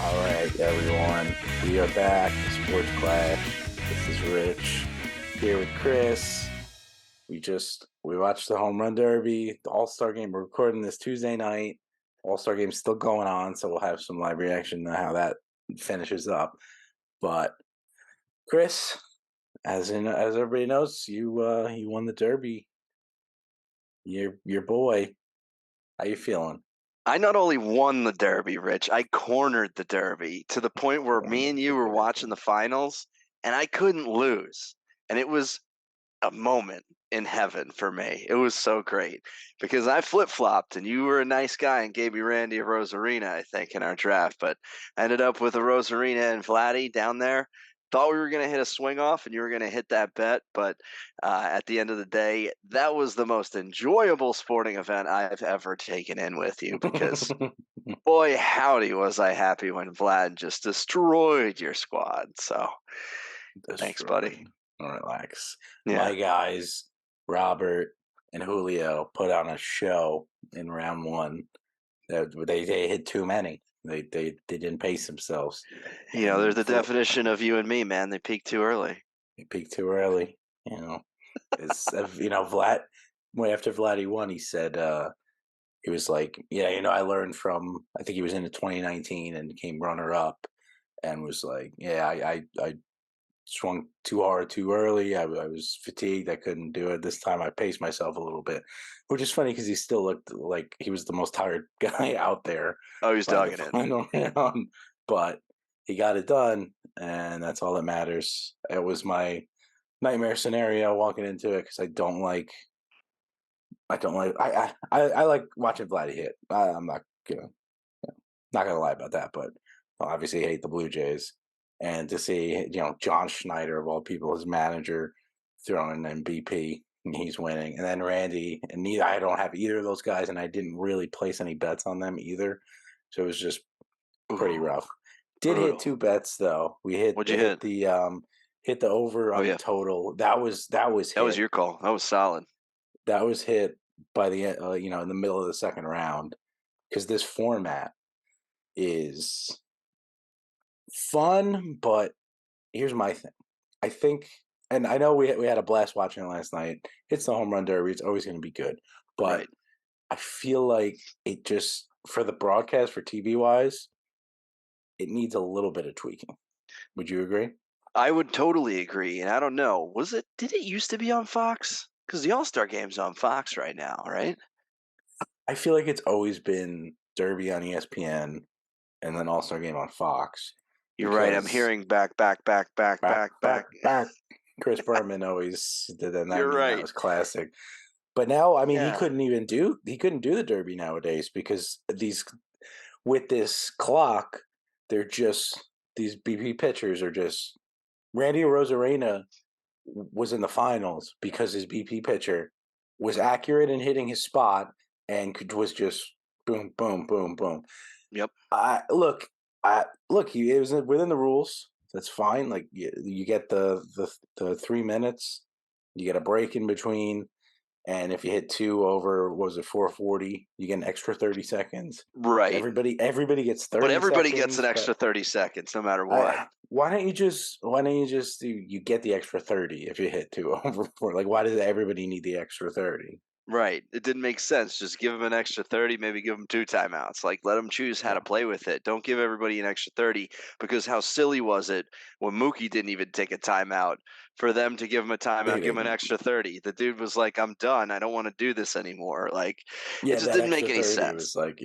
All right, everyone. We are back. Sports Clash. This is Rich here with Chris. We watched the Home Run Derby, the All-Star Game. We're recording this Tuesday night. All-Star Game's still going on, so we'll have some live reaction to how that finishes up. But Chris, as everybody knows, you won the Derby. Your boy. How you feeling? I not only won the Derby, Rich, I cornered the Derby to the point where me and you were watching the finals and I couldn't lose. And it was a moment in heaven for me. It was so great because I flip-flopped and you were a nice guy and gave me Randy a Rosarina, I think, in our draft. But I ended up with a Rosarina and Vladdy down there. Thought we were going to hit a swing off and you were going to hit that bet. But at the end of the day, that was the most enjoyable sporting event I've ever taken in with you because boy, howdy, was I happy when Vlad just destroyed your squad. So thanks, buddy. Relax. Yeah. My guys, Robert and Julio, put on a show in round one. They hit too many. They didn't pace themselves. You know, they're the definition of you and me, man. They peaked too early. They peaked too early. It's Vlad. After Vladdy won, he said he was like, I learned from. I think he was into 2019 and came runner up, and was like, I swung too hard too early. I was fatigued. I couldn't do it. This time I paced myself a little bit, which is funny because he still looked like he was the most tired guy out there. Oh, he's dogging it. But he got it done, and that's all that matters. It was my nightmare scenario walking into it because I like watching Vladdy hit. I'm not gonna lie about that, but obviously hate the Blue Jays. And to see, John Schneider of all people, his manager, throwing an MVP and he's winning, and then Randy and I don't have either of those guys, and I didn't really place any bets on them either, so it was just pretty rough. Did hit two bets though. We hit. What'd you hit? Hit the over on the total. That was your call. That was solid. That was hit by the in the middle of the second round because this format is fun, but here's my thing. I think, and I know we had a blast watching it last night. It's the Home Run Derby. It's always going to be good. But I feel like it just, for the broadcast, for TV wise, it needs a little bit of tweaking. Would you agree? I would totally agree. And I don't know, did it used to be on Fox? Because the All-Star Game's on Fox right now, right? I feel like it's always been Derby on ESPN and then All-Star Game on Fox. You're right. I'm hearing back. Chris Berman always did that. You're right. That was classic. But now, I mean, he couldn't do the Derby nowadays because with this clock, they're just, these BP pitchers are just, Randy Rosarena was in the finals because his BP pitcher was accurate in hitting his spot and was just boom, boom, boom, boom. Yep. Look, it was within the rules. That's fine. Like you get the 3 minutes, you get a break in between, and if you hit two over, what was it, 440, you get an extra 30 seconds. Right. Everybody gets 30. But everybody gets an extra 30 seconds, no matter what. Why don't you just you get the extra 30 if you hit two over four? Like, why does everybody need the extra 30? Right. It didn't make sense. Just give them an extra 30, maybe give them 2 timeouts. Like, let them choose how to play with it. Don't give everybody an extra 30 because how silly was it when Mookie didn't even take a timeout for them to give him a timeout, give him an extra 30. The dude was like, I'm done. I don't want to do this anymore. Like, it just didn't make any sense. Was like,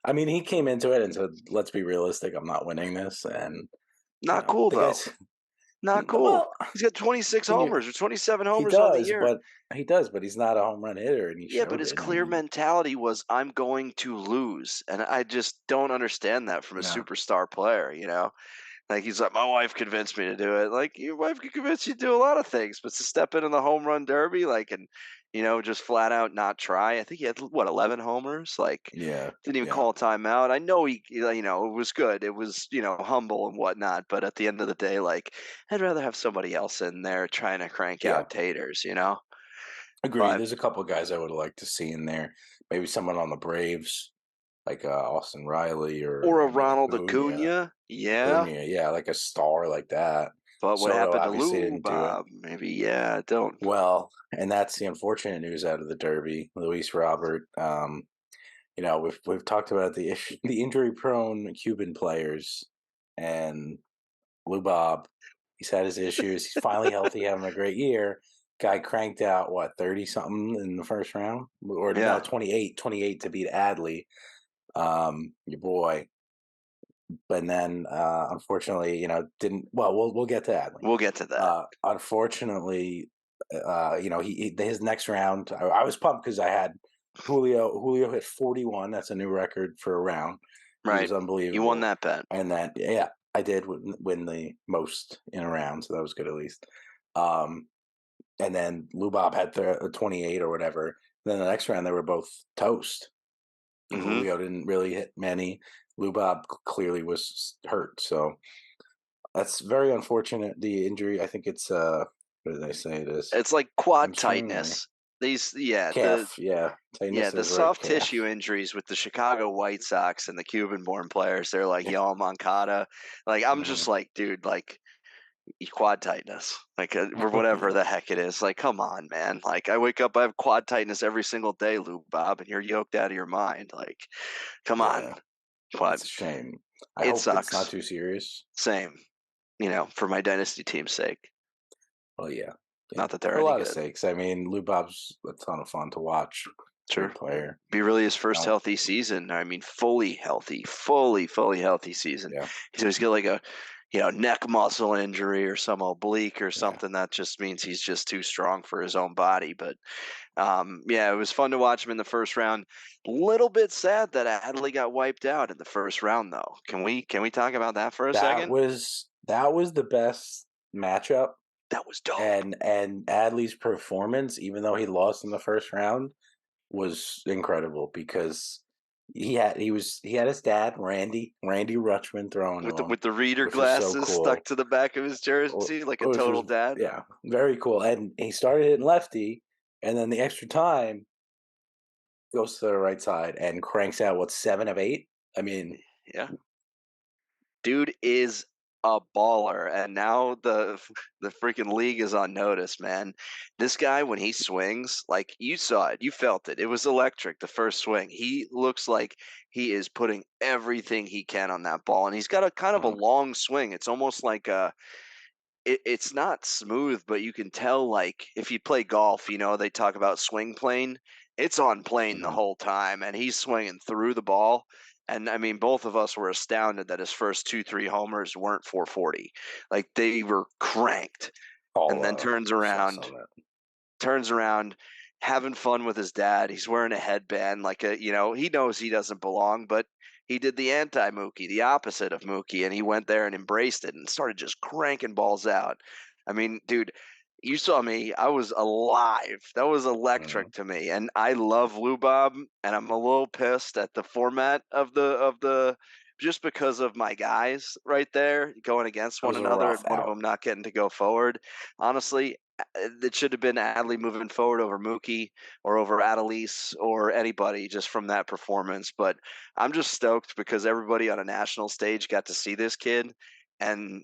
I mean, he came into it and said, let's be realistic. I'm not winning this. And not cool, though. Not cool. Well, he's got 26 homers or 27 homers on the year. He does, but he's not a home run hitter. And but his clear mentality was, I'm going to lose. And I just don't understand that from a superstar player, Like, he's like, my wife convinced me to do it. Like, your wife could convince you to do a lot of things, but to step into the home run derby, like, and, just flat out not try. I think he had, 11 homers? Like, didn't even call a timeout. I know it was good. It was, humble and whatnot. But at the end of the day, like, I'd rather have somebody else in there trying to crank out taters, Agree. There's a couple of guys I would like to see in there. Maybe someone on the Braves. like Austin Riley Or a I mean Ronald Acuna. Acuna, yeah. Acuna, yeah, like a star like that. But what Soto happened to obviously Lou didn't do it. Bob? Maybe, yeah, don't. Well, and that's the unfortunate news out of the Derby. Luis Robert, we've talked about the injury prone Cuban players, and Lou Bob. He's had his issues. He's finally healthy, having a great year. Guy cranked out 30 something in the first round, or no, Yeah, 28 to beat Adley, your boy. But then, unfortunately, didn't. Well, we'll get to Adley. we'll get to that. Unfortunately, his next round. I was pumped because I had Julio. Julio hit 41. That's a new record for a round. He Right. was You won unbelievable. that bet. And then, yeah, I did win the most in a round, so that was good at least. Um, and then Lou Bob had 28 or whatever. Then the next round, they were both toast. Hmm. Julio didn't really hit many. Lou Bob clearly was hurt, so that's very unfortunate. The injury, I think it's what did I say it is? It's like quad Hamstring or tightness. These, yeah, calf? Yeah, yeah, tightness the of right soft calf. tissue injuries with the Chicago White Sox and the Cuban-born players. They're like Yoel Moncada. Like, I'm just Mhm. like, dude, like quad tightness, like or whatever Yeah, the heck it is. Like, come on, man. Like, I wake up, I have quad tightness every single day, Lou Bob, and you're yoked out of your mind. Like, come on. yeah, But it's a shame. I it hope it's not sucks. too serious. Same, for my dynasty team's sake. Well, yeah, yeah, Not that they're for a any lot of good. sakes. I mean, Lou Bob's a ton of fun to watch. Sure. Great player. Be really his first No, healthy season. I mean, fully healthy, fully healthy season. yeah, He's got like a, neck muscle injury or some oblique or yeah. something that just means he's just too strong for his own body. But yeah, it was fun to watch him in the first round. Little bit sad that Adley got wiped out in the first round, though. Can we talk about that for a That second? was that was the best matchup, That was dope. and Adley's performance, even though he lost in the first round, was incredible because he had his dad Randy Rutschman throwing to With the him, with the reader which was so glasses stuck cool. to the back of his jersey like a Which total was dad. yeah, very cool. And he started hitting lefty, and then the extra time goes to the right side and cranks out 7 of 8. I mean, Yeah. Dude is a baller, and now the freaking league is on notice, man. This guy, when he swings, like you saw it, you felt it. It was electric the first swing. He looks like he is putting everything he can on that ball, and he's got a kind of a mhm, long swing. It's almost like it's not smooth, but you can tell, like, if you play golf, they talk about swing plane. It's on plane the mhm, whole time, and he's swinging through the ball. And I mean, both of us were astounded that his first 2, 3 homers weren't 440. Like, they were cranked. And then all turns shots around on that. turns around having fun with his dad. He's wearing a headband, like he knows he doesn't belong, but he did the anti Mookie, the opposite of Mookie, and he went there and embraced it and started just cranking balls out. I mean, dude, you saw me. I was alive. That was Mhm. electric to me. And I love Lou Bob, and I'm a little pissed at the format of the just because of my guys right there going against It one was a another rough and one of out. them not getting to go forward. Honestly, it should have been Adley moving forward over Mookie or over Adelise or anybody just from that performance. But I'm just stoked because everybody on a national stage got to see this kid, and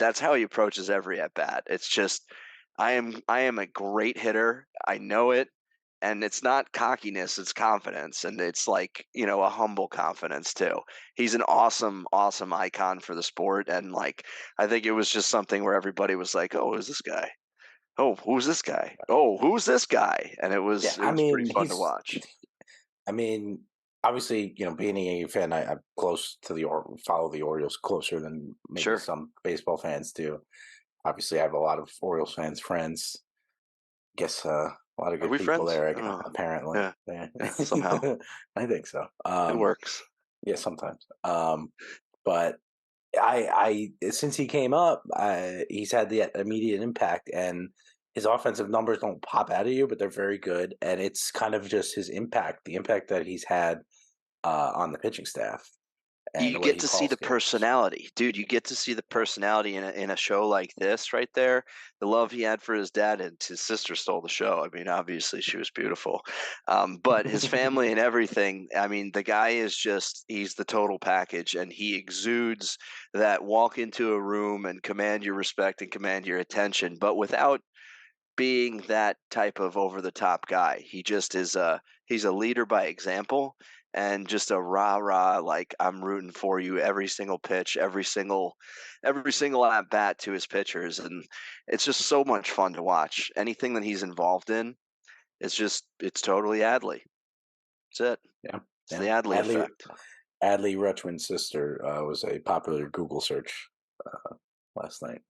that's how he approaches every at bat. It's just I am a great hitter. I know it. And it's not cockiness, it's confidence. And it's like, a humble confidence too. He's an awesome, awesome icon for the sport. And like, I think it was just something where everybody was like, oh, who's this guy? Oh, who's this guy? Oh, who's this guy? And it Yeah, was it I was pretty mean, fun to watch. I mean, obviously, being a Yankee fan, I'm close to follow the Orioles closer than maybe Sure. some baseball fans do. Obviously, I have a lot of Orioles fans friends. Guess a lot of Are good we people friends? there. I don't know. Apparently, Yeah. yeah. Yeah. Somehow I think so. it works. Yeah, sometimes. But since he came up, he's had the immediate impact, and his offensive numbers don't pop out of you, but they're very good. And it's kind of just his impact, the impact that he's had on the pitching staff. and You the way get he to see calls the games. personality, dude. You get to see the personality in a show like this right there. The love he had for his dad, and his sister stole the show. I mean, obviously she was beautiful, but his family and everything. I mean, the guy is just—he's the total package, and he exudes that walk into a room and command your respect and command your attention, but without being that type of over the top guy. He just is he's a leader by example and just a rah rah, like I'm rooting for you every single pitch, every single at bat to his pitchers, and it's just so much fun to watch. Anything that he's involved in, it's totally Adley. That's it. Yeah, It's the yeah. Adley effect. Adley Rutschman's sister was a popular Google search last night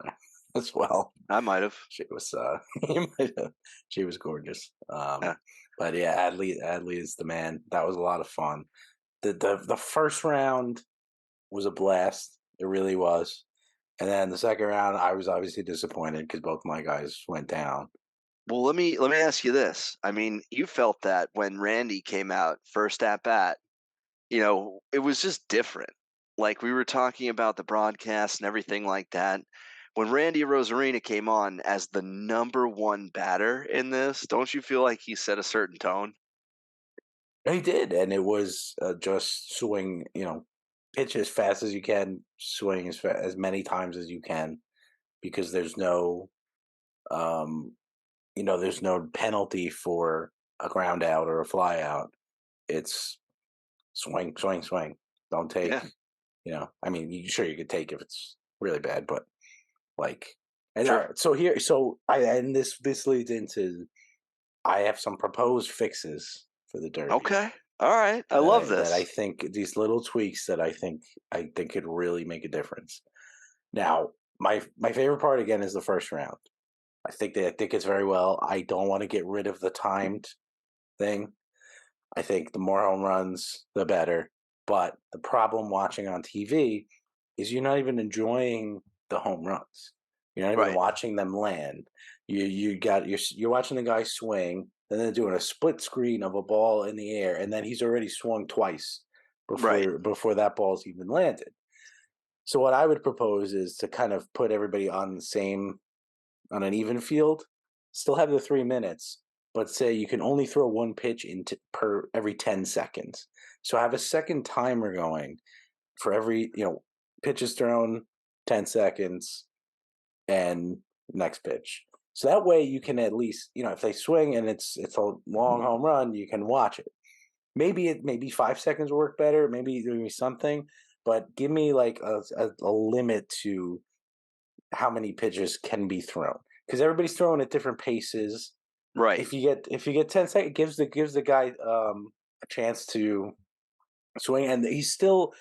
as well. I might have. She was you might have- she was gorgeous. Yeah. But yeah, Adley is the man. That was a lot of fun. The first round was a blast. It really was. And then the second round, I was obviously disappointed because both my guys went down. Well, let me ask you this. I mean, you felt that when Randy came out first at bat, it was just different. Like we were talking about the broadcast and everything like that. When Randy Rosarina came on as the number one batter in this, don't you feel like he set a certain tone? He did, and it was just swing. Pitch as fast as you can, swing as many times as you can, because um, there's no penalty for a ground out or a fly out. It's swing, swing, swing. Don't take. Yeah, I mean, sure you could take if it's really bad, but like, and sure. and this leads into I have some proposed fixes for the Derby Okay. All right. I that love I this. think these little tweaks that I think could really make a difference. Now, my favorite part again is the first round. I think it's very well. I don't want to get rid of the timed thing. I think the more home runs, the better. But the problem watching on TV is you're not even enjoying the home runs. You're not even Right. watching them land. You're watching the guy swing, and then doing a split screen of a ball in the air, and then he's already swung twice Right. before that ball's even landed. So what I would propose is to kind of put everybody on an even field, still have the 3 minutes, but say you can only throw one pitch into per every 10 seconds. So have a second timer going for every, pitch is thrown, 10 seconds, and next pitch. So that way you can at least, if they swing and it's a long home run, you can watch it. Maybe 5 seconds will work better, maybe something, but give me like a limit to how many pitches can be thrown because everybody's throwing at different paces. Right. If you get 10 seconds, it gives the guy a chance to swing, and you're still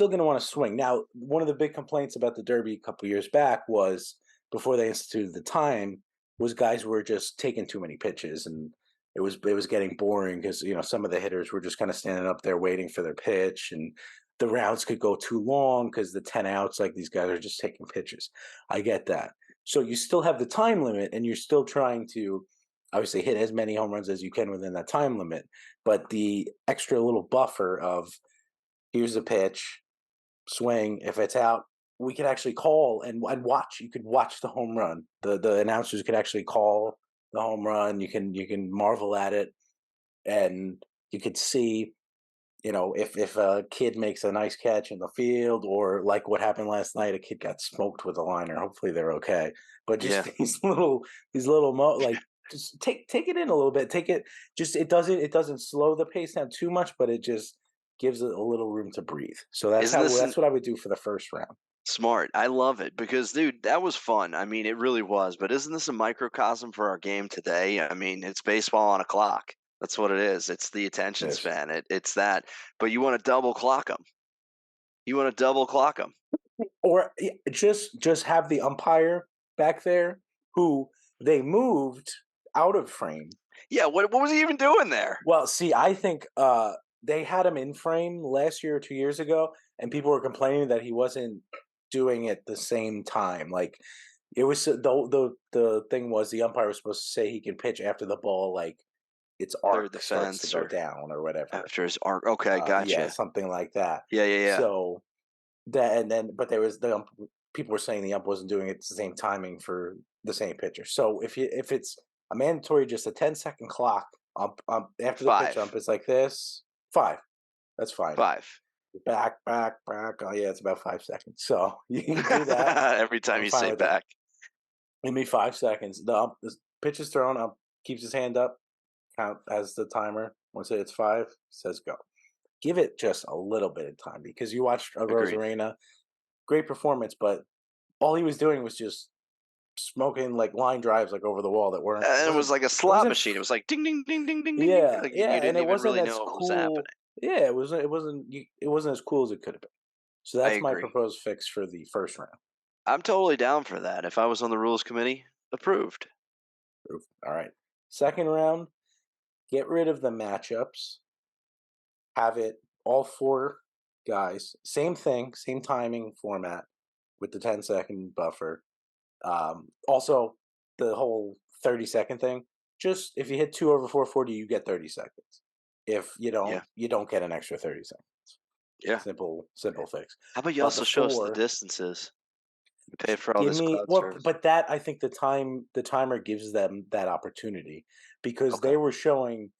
going to want to swing. Now, one of the big complaints about the Derby a couple years back was before they instituted the time was guys were just taking too many pitches, and it was getting boring because some of the hitters were just kind of standing up there waiting for their pitch, and the rounds could go too long because the 10 outs, like these guys are just taking pitches. I get that. So you still have the time limit, and you're still trying to obviously hit as many home runs as you can within that time limit. But the extra little buffer of here's the pitch, swing. If it's out, we could actually call and watch. You could watch the home run. The announcers could actually call the home run. You can marvel at it, and you could see. If a kid makes a nice catch in the field, or like what happened last night, a kid got smoked with a liner. Hopefully they're okay. But just Yeah. like just take it in a little bit. Take it. Just it doesn't slow the pace down too much, but it just gives it a little room to breathe. So that's Isn't how this that's what I would do for the first round. smart? I love it because, dude, that was fun. I mean, it really was. But isn't this a microcosm for our game today? I mean, it's baseball on a clock. That's what it is. It's the attention Yes. span. It's that. But you want to double clock them. You want to double clock them. Or just have the umpire back there who they moved out of frame. Yeah. What was he even doing there? Well, see, I think they had him in frame last year or 2 years ago, and people were complaining that he wasn't doing it the same time. Like it was the thing was the umpire was supposed to say he can pitch after the ball, like its Cleared arc the starts to fence go or down or whatever. after his arc. Okay, Yeah, gotcha. something like that. Yeah, yeah, yeah. So but there was people were saying the ump wasn't doing it the same timing for the same pitcher. So if it's a mandatory, just a 10-second clock after the pitch ump 5. is like this, 5. That's fine. 5. Back, back, back. Oh yeah, it's about 5 seconds. So you can do that. Every time I'm you fine say with that. back. Give me 5 seconds. The pitch is thrown up, keeps his hand up, count as the timer. Once it's 5, says go. Give it just a little bit of time because you watched Agreed. Rosarena, great performance, but all he was doing was just smoking like line drives like over the wall that weren't And it was wasn't like a it slot wasn't machine. It was like ding, ding, ding, ding, ding, ding, ding. yeah, Like yeah, you and didn't it even wasn't really as know what was happening. cool. Yeah, it wasn't as cool as it could have been. So I that's my agree. proposed fix for the first round. I'm totally down for that. If I was on the rules committee, approved. All right. Second round, get rid of the matchups. Have it all 4 guys, same thing, same timing format with the 10-second buffer. Also, the whole 30-second thing. Just if you hit 2 over 440, you get 30 seconds. If Yeah. you don't get an extra 30 seconds. Yeah. Simple fix. How about you But the also show us the 4, distances? You pay for all give this me cloud well, service. but that I think the timer gives them that opportunity because Okay. they were showing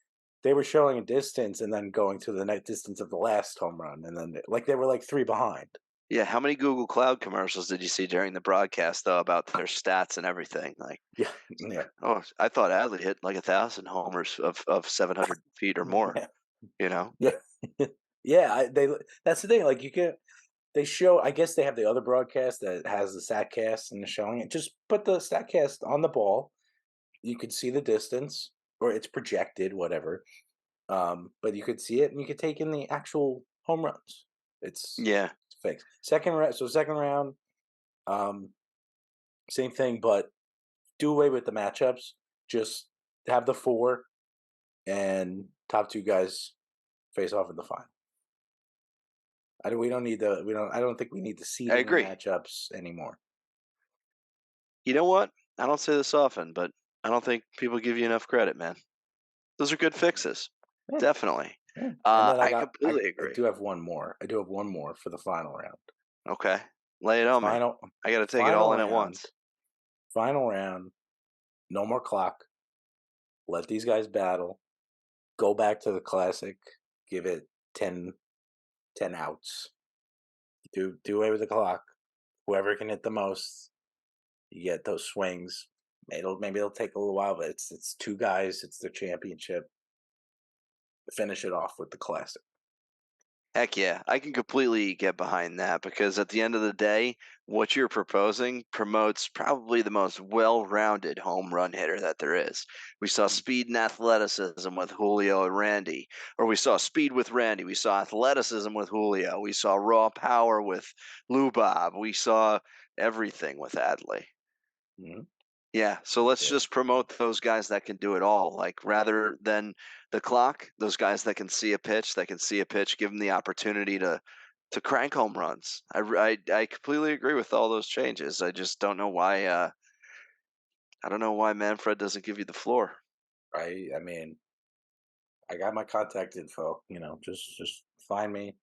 a distance and then going to the net distance of the last home run, and then like they were like 3 behind. Yeah. How many Google Cloud commercials did you see during the broadcast, though, about their stats and everything? Like, Yeah, yeah, oh, I thought Adley hit like 1,000 homers of 700 feet or more. yeah, You know? yeah, yeah. They that's the thing. Like you can they show. I guess they have the other broadcast that has the Statcast and the showing it. Just put the Statcast on the ball. You could see the distance, or it's projected, whatever. But you could see it, and you could take in the actual home runs. Yeah. It's fixed. Second round. So second round, um, same thing, but do away with the matchups. Just have the 4 and top 2 guys face off in the final. We don't need the we don't. I don't think we need the I seeding agree. matchups anymore. You know what? I don't say this often, but I don't think people give you enough credit, man. Those are good fixes. Yeah, Definitely. yeah. And then I completely I agree. do have one more. I do have one more for the final round. Okay. Lay it on me. Final I got to take it final all in at round. once. Final round. No more clock. Let these guys battle. Go back to the classic. Give it 10 outs. Do away with the clock. Whoever can hit the most, you get those swings. Maybe it'll take a little while, but it's 2 guys. It's the championship. Finish it off with the classic. Heck yeah. I can completely get behind that because at the end of the day, what you're proposing promotes probably the most well rounded home run hitter that there is. We saw Mm. speed and athleticism with Julio and Randy, or we saw speed with Randy. We saw athleticism with Julio. We saw raw power with Lou Bob. We saw everything with Adley. Mhm. Yeah, so let's Yeah, just promote those guys that can do it all. Like rather than the clock, those guys that can see a pitch, give them the opportunity to crank home runs. I completely agree with all those changes. I just don't know why. I don't know why Manfred doesn't give you the floor. I mean, I got my contact info. Just find me.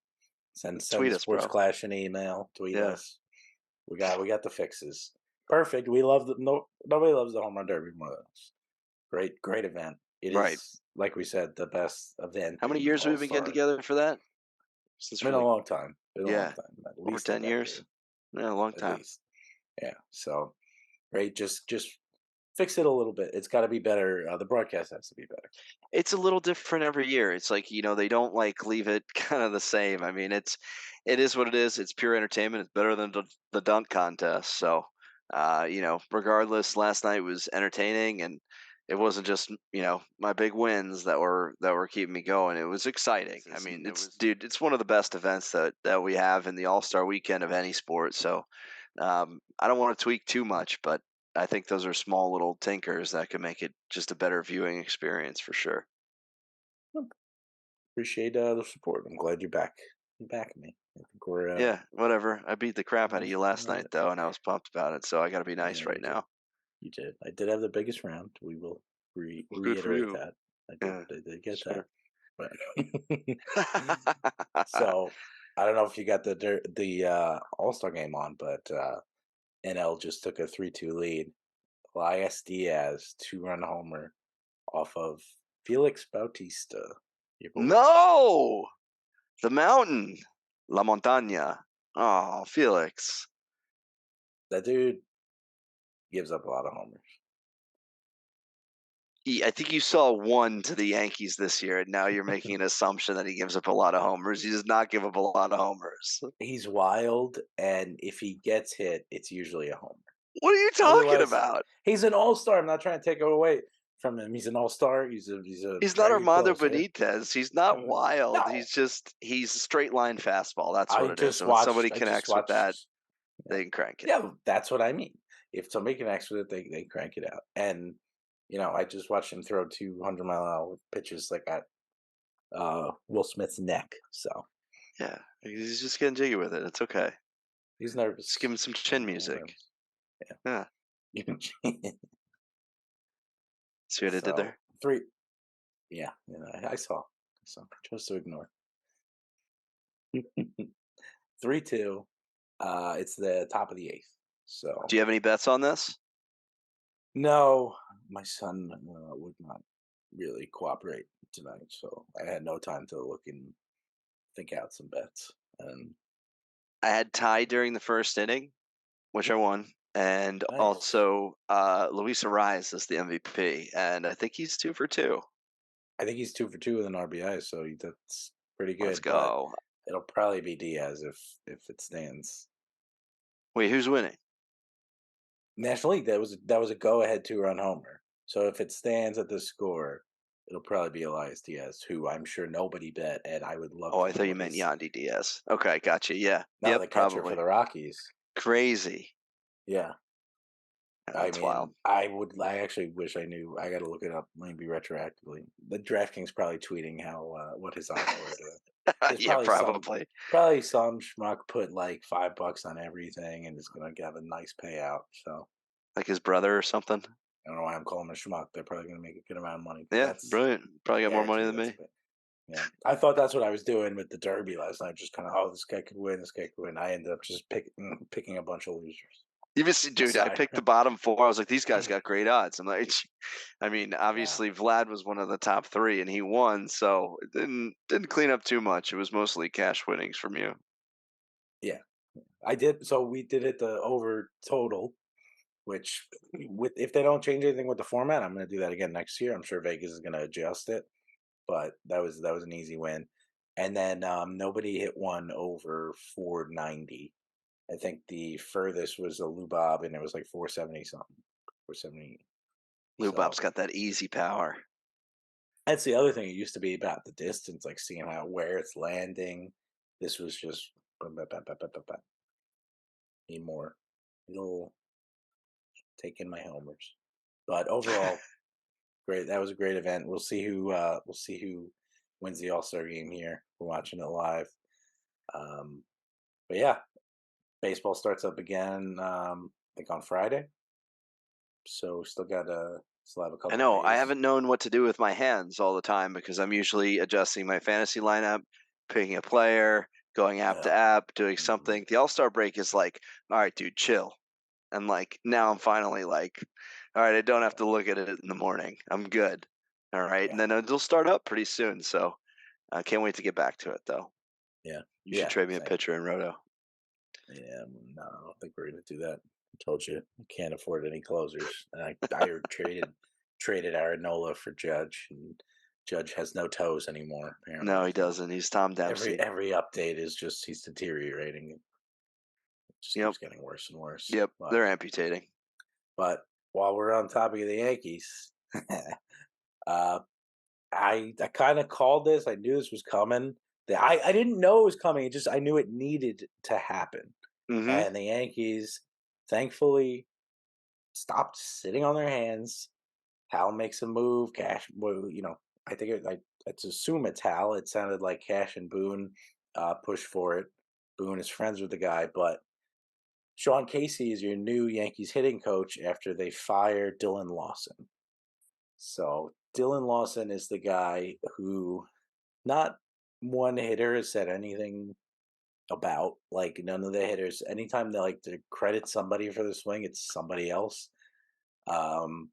Send Tweet the us, Sports bro. Clash an email. Tweet Yeah, us. We got the fixes. Perfect. We love the no nobody loves the home run derby more than us. Great event. It right. is like we said the best event How many in the years have All we been getting Star. together for that? Since Been for a like, long time. Been a long yeah, time. At over least a 10 years. decade. Yeah, a long At time. least. Yeah. So great. Just fix it a little bit. It's got to be better. The broadcast has to be better. It's a little different every year. It's like, they don't like leave it kind of the same. I mean, it is what it is. It's pure entertainment. It's better than the dunk contest. So, regardless, last night was entertaining and it wasn't just, my big wins that were keeping me going. It was exciting. I mean, it's one of the best events that we have in the All-Star weekend of any sport. So, I don't want to tweak too much, but I think those are small little tinkers that could make it just a better viewing experience for sure. Appreciate the support. I'm glad you're back. You're back me. I think Yeah, whatever. I beat the crap out of you last we're night though, and I was pumped about it. So I got to be yeah, nice right you did. now. You did. I did have the biggest round. We will Well, good for reiterate you. that. I did. Yeah, I did get that. sure. But so I don't know if you got the All-Star game on, but NL just took a 3-2 lead. Elias Diaz 2-run homer off of Felix Bautista, your boy. No, the mountain, La Montaña. Oh, Felix. That dude gives up a lot of homers. I think you saw one to the Yankees this year, and now you're making an assumption that he gives up a lot of homers. He does not give up a lot of homers. He's wild, and if he gets hit, it's usually a homer. What are you talking Otherwise, about? he's an all-star. I'm not trying to take it away from him. He's an all-star. He's a He's not very good Armando closer. Benitez. He's not wild. No, He's a straight line fastball. That's what I it is. just And when watched. somebody I just connects with that, watched. Yeah, they can crank it. yeah, that's what I mean. If somebody connects with it, they crank it out. And I just watched him throw 200-mile-an-hour pitches like at Will Smith's neck. So Yeah, he's just getting jiggy with it. It's okay. he's Just give nervous. him some chin music. Yeah. Yeah. See what I did So there? three. Yeah, I saw. So chose to ignore. 3-2. It's the top of the eighth. Do So you have any bets on this? no, my son would not really cooperate tonight, so I had no time to look and think out some bets. And I had Ty during the first inning, which I won, and nice. also Luis Ariz is the MVP, and I think he's 2 for 2. I think he's 2 for 2 with an RBI, so that's pretty Let's good. But go. it'll probably be Diaz if it stands. Wait, who's winning? National League, that was a go ahead 2-run homer. So if it stands at the score, it'll probably be Elias Diaz, who I'm sure nobody bet, and I would love Oh, to I thought know you what meant his Yandy Diaz. Okay, gotcha. Yeah. now Yep, the catcher for probably. the Rockies. Crazy. Yeah. I That's wild. mean, I actually wish I knew. I got to look it up, maybe retroactively. The DraftKings probably tweeting how what his odds were. There's Yeah, probably some probably. schmuck put like $5 on everything and is gonna get a nice payout. So Like his brother or something. I don't know why I'm calling him a schmuck. They're probably gonna make a good amount of money. Yeah, That's brilliant. Probably got more money guaranteed. than me. Yeah. I thought that's what I was doing with the Derby last night. Just kind of, oh, this guy could win. This guy could win. I ended up just picking a bunch of losers. Even see, dude, I Aside, picked the bottom four. I was like, these guys got great odds. I'm like, I mean, yeah, obviously Vlad was one of the top three, and he won, so it didn't clean up too much. It was mostly cash winnings from you. yeah, I did. So we did it the over total. Which, with if they don't change anything with the format, I'm going to do that again next year. I'm sure Vegas is going to adjust it, but that was an easy win. And then nobody hit one over 490. I think the furthest was a Lubob, and it was like 470 something, 470. Lou So Bob's got that easy power. that's the other thing. It used to be about the distance, like seeing where it's landing. This was just need more. It'll take in my homers, but overall, great. That was a great event. We'll see who wins the All-Star game here. We're watching it live. Um, but yeah, baseball starts up again. I think on Friday. So still have a I couple know. I days. haven't known what to do with my hands all the time because I'm usually adjusting my fantasy lineup, picking a player, going app to Yeah. app, doing Mhm. something. The All Star break is like, all right, dude, chill. And like now I'm finally like, all right, I don't have to look at it in the morning. I'm good. All right. And Yeah. then it'll start up pretty soon. So I can't wait to get back to it though. Yeah. You should Yeah. trade me a Same. pitcher in Roto. Yeah. No, I don't think we're gonna do that. I told you I can't afford any closers. And I traded Aranola for Judge, and Judge has no toes anymore. No, Apparently, he so doesn't. He's Tom every Dempsey. every update is just he's deteriorating. It just Yep. keeps getting worse and worse. Yep. But They're amputating. but while we're on topic of the Yankees, uh, I kind of called this. I knew this was coming. I didn't know it was coming. It just I knew it needed to happen. Mm-hmm. And the Yankees, thankfully, stopped sitting on their hands. Hal makes a move. Cash, well, I think let's assume it's Hal. It sounded like Cash and Boone push for it. Boone is friends with the guy, but Sean Casey is your new Yankees hitting coach after they fired Dylan Lawson. So Dylan Lawson is the guy who not one hitter has said anything about. Like none of the hitters, anytime they like to credit somebody for the swing, it's somebody else. Um,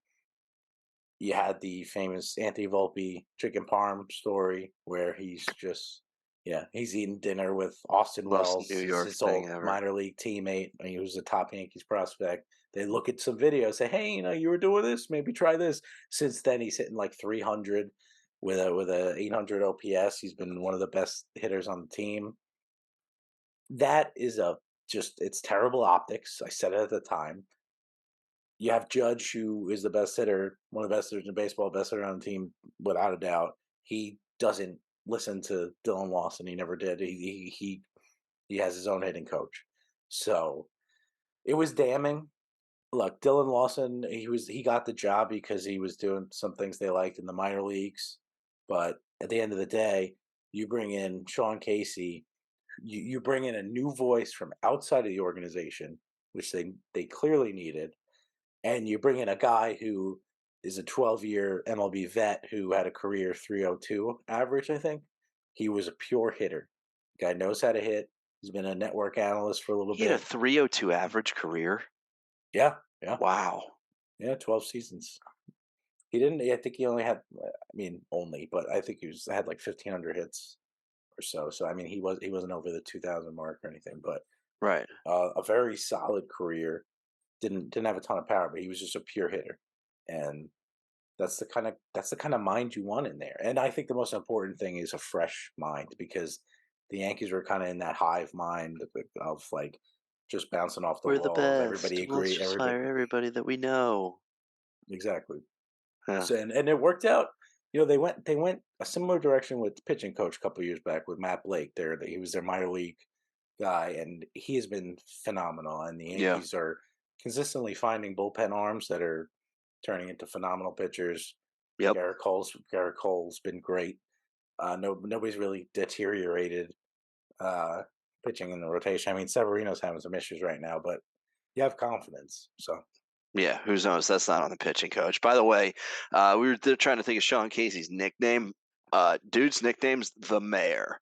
you had the famous Anthony Volpe chicken parm story where he's just, yeah, he's eating dinner with Austin Most Wells, New York his thing old ever. minor league teammate, and he was a top Yankees prospect. They look at some videos, say, "Hey, you were doing this. Maybe try this." Since then, he's hitting like 300 with a 800 OPS. He's been one of the best hitters on the team. That is a just it's terrible optics. I said it at the time. You have Judge, who is the best hitter, one of the best hitters in baseball, best hitter on the team without a doubt. He doesn't listen to Dylan Lawson. He never did. He has his own hitting coach. So it was damning. Look, Dylan Lawson, he got the job because he was doing some things they liked in the minor leagues. But at the end of the day, you bring in Sean Casey, you bring in a new voice from outside of the organization, which they clearly needed, and you bring in a guy who is a 12-year MLB vet who had a career 302 average, I think. He was a pure hitter. Guy knows how to hit. He's been a network analyst for a little He had a bit. 302 average career. Yeah, yeah, Wow. yeah. 12 seasons. He didn't. I think he only had. I mean, only, but I think had like 1,500 hits or so. So I mean, he wasn't over the 2,000 mark or anything, but Right. a very solid career. Didn't have a ton of power, but he was just a pure hitter, and that's the kind of mind you want in there. And I think the most important thing is a fresh mind because the Yankees were kind of in that hive mind of like just bouncing off the We're the walls. Everybody best. Let's agree. just Everybody hire everybody that we know. exactly. Yeah. So and it worked out. They went a similar direction with the pitching coach a couple years back with Matt Blake. He was their minor league guy, and he has been phenomenal. And the Yeah. Yankees are consistently finding bullpen arms that are turning into phenomenal pitchers. Yep. Garrett Cole's been great. Nobody's really deteriorated uh, pitching in the rotation. I mean, Severino's having some issues right now, but you have confidence. So Yeah, who knows? That's not on the pitching coach. By the way, we were trying to think of Sean Casey's nickname. Dude's nickname's the Mayor.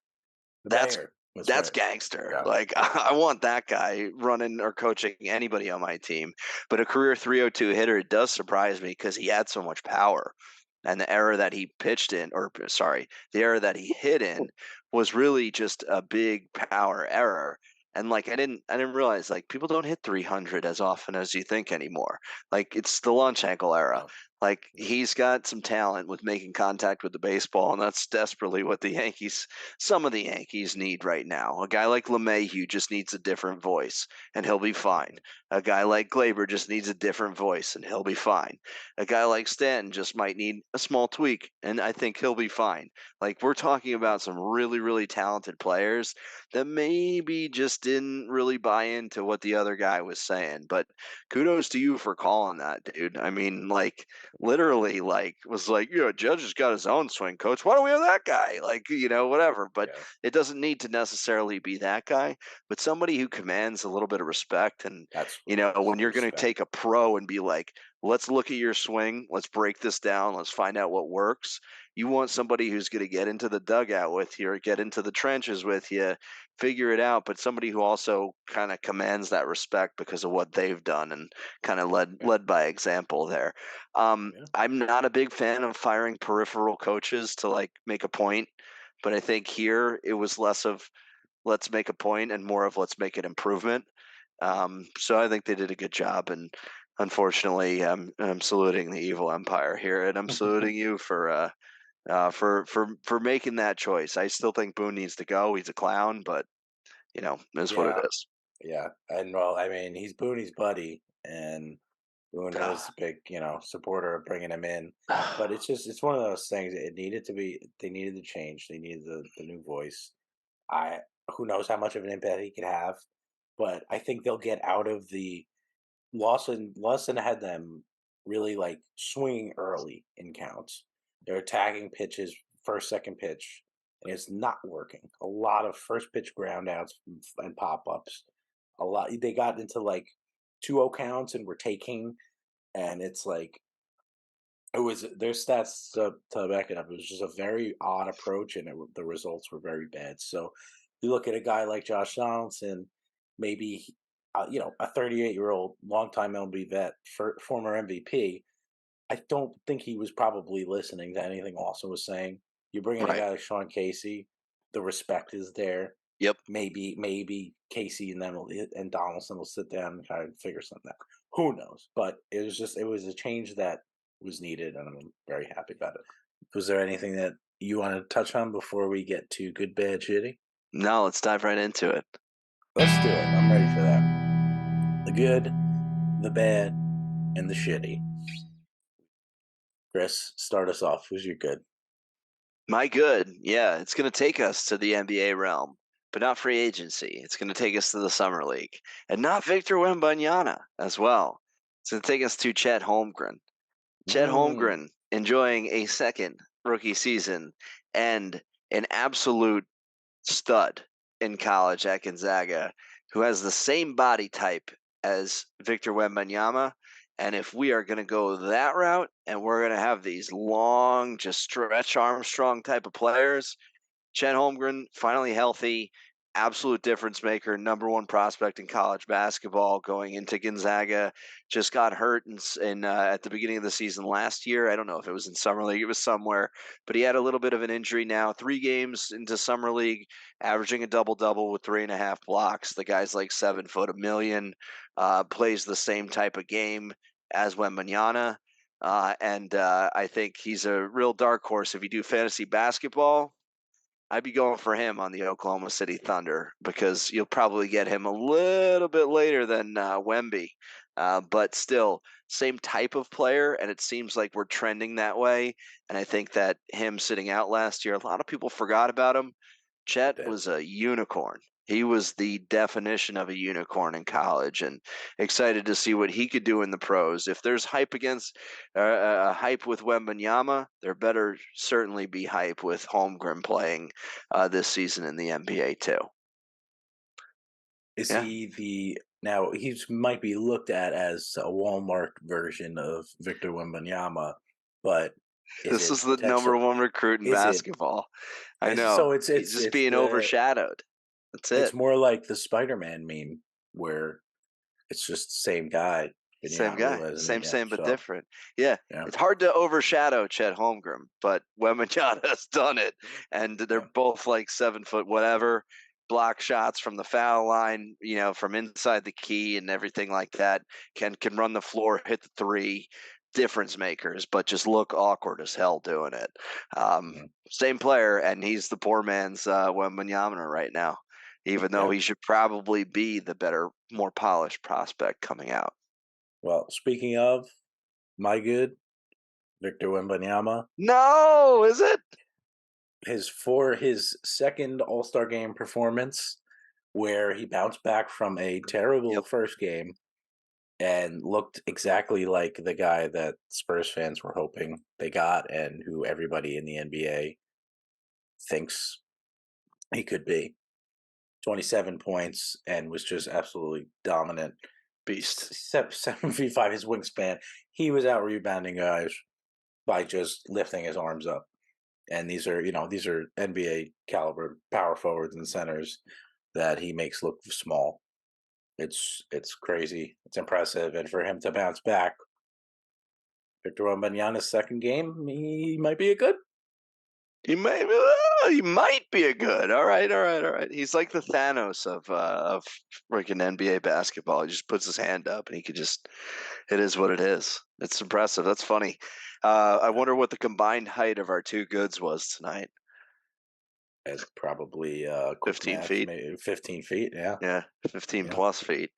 the That's mayor, that's that's right. gangster. Yeah, Like I want that guy running or coaching anybody on my team. But a career 302 hitter, it does surprise me because he had so much power. And the era that he pitched in, or sorry, the era that he hit in was really just a big power error. And like I didn't realize like people don't hit 300 as often as you think anymore. Like it's the launch ankle era. no, Like no, he's got some talent with making contact with the baseball, and that's desperately what some of the Yankees need right now. A guy like LeMahieu just needs a different voice, and he'll be fine. A guy like Glaber just needs a different voice, and he'll be fine. A guy like Stanton just might need a small tweak, and I think he'll be fine. Like we're talking about some really, really talented players that maybe just didn't really buy into what the other guy was saying. But kudos to you for calling that, dude. I mean, like literally like was like, yeah, Judge has got his own swing coach. Why don't we have that guy? Like, whatever. But yeah. it doesn't need to necessarily be that guy, but somebody who commands a little bit of respect. And, That's what it is. when you're going to Respect. take a pro and be like, let's look at your swing, let's break this down, let's find out what works. You want somebody who's going to get into the dugout with you or get into the trenches with you, figure it out, but somebody who also kind of commands that respect because of what they've done and kind of Yeah, led by example there. yeah, I'm not a big fan of firing peripheral coaches to like make a point, but I think here it was less of let's make a point and more of let's make an improvement. yeah. So I think they did a good job, and unfortunately, I'm saluting the evil empire here, and I'm saluting you for making that choice. I still think Boone needs to go. He's a clown, but is what it Yeah, is. yeah. And well, I mean, he's Booney's buddy, and Boone was a big, supporter of bringing him in. But it's one of those things. It needed to be. They needed to change. They needed the new voice. I Who knows how much of an impact he could have, but I think they'll get out of the Lawson had them really like swinging early in counts. They're attacking pitches first, second pitch, and it's not working. A lot of first pitch groundouts and pop ups. A lot they got into like 2-0 counts and were taking, and it's like it was their stats to back it up. It was just a very odd approach, and the results were very bad. So You look at a guy like Josh Donaldson, maybe a 38-year-old longtime MLB vet, former MVP. I don't think he was probably listening to anything Austin was saying. You bring in a Right. guy like Sean Casey, the respect is there. Yep. Maybe Casey and Donaldson will sit down and kind of figure something out. Who knows? But it was a change that was needed, and I'm very happy about it. Was there anything that you want to touch on before we get to good, bad, shitty? No, let's dive right into it. Let's do it. I'm ready for that. The good, the bad, and the shitty. Chris, start us off. Who's your good? My good, yeah, it's going to take us to the NBA realm, but not free agency. It's going to take us to the summer league, and not Victor Wembanyama as well. It's going to take us to Chet Holmgren. Chet Mm, Holmgren enjoying a second rookie season and an absolute stud in college at Gonzaga who has the same body type as Victor Wembanyama. And if we are going to go that route and we're going to have these long, just stretch Armstrong type of players, Chet Holmgren, finally healthy, absolute difference maker, number one prospect in college basketball going into Gonzaga. Just got hurt at the beginning of the season last year. I don't know if it was in summer league, it was somewhere, but he had a little bit of an injury now. 3 games into summer league, averaging a double double with 3.5 blocks. The guy's like 7 foot a million, plays the same type of game as Wembanyama. And I think he's a real dark horse. If you do fantasy basketball, I'd be going for him on the Oklahoma City Thunder because you'll probably get him a little bit later than Wemby. But still, same type of player, and it seems like we're trending that way. And I think that him sitting out last year, a lot of people forgot about him. I Chet did. was a unicorn. He was the definition of a unicorn in college, and excited to see what he could do in the pros. If there's hype with Wembanyama, there better certainly be hype with Holmgren playing this season in the NBA too. Is Yeah, he the now he's might be looked at as a Walmart version of Victor Wembanyama, but is this it is the number potential? one recruit in Is it? basketball. I Is know so he's just it's being the overshadowed. That's it's it. more like the Spider-Man meme where it's just the same guy, and you're Same not guy, realizing it same, yet. same, but So different. Yeah, yeah, it's hard to overshadow Chet Holmgren, but Wembanyama has done it, and they're yeah, both like 7 foot whatever, block shots from the foul line, from inside the key and everything like that. Can run the floor, hit the three, difference makers, but just look awkward as hell doing it. Um, mhm, Same player, and he's the poor man's Wembanyama right now, even though yeah. he should probably be the better, more polished prospect coming out. Well, speaking of my good Victor Wembanyama, No, is it? his second All-Star game performance, where he bounced back from a terrible Yep. first game and looked exactly like the guy that Spurs fans were hoping they got and who everybody in the NBA thinks he could be. 27 points and was just absolutely dominant. Beast. 7 feet 5, his wingspan. He was out rebounding guys by just lifting his arms up. And these are NBA caliber power forwards and centers that he makes look small. It's crazy. It's impressive, and for him to bounce back, Victor Wembanyama's second game, he might be a good. He might be a good. All right, all right, all right. He's like the Thanos of freaking NBA basketball. He just puts his hand up and he could just. It is what it is. It's impressive. That's funny. I Yeah, wonder what the combined height of our two goods was tonight. and probably quick 15 feet. math, maybe 15 feet. Yeah, Yeah, 15 yeah, plus feet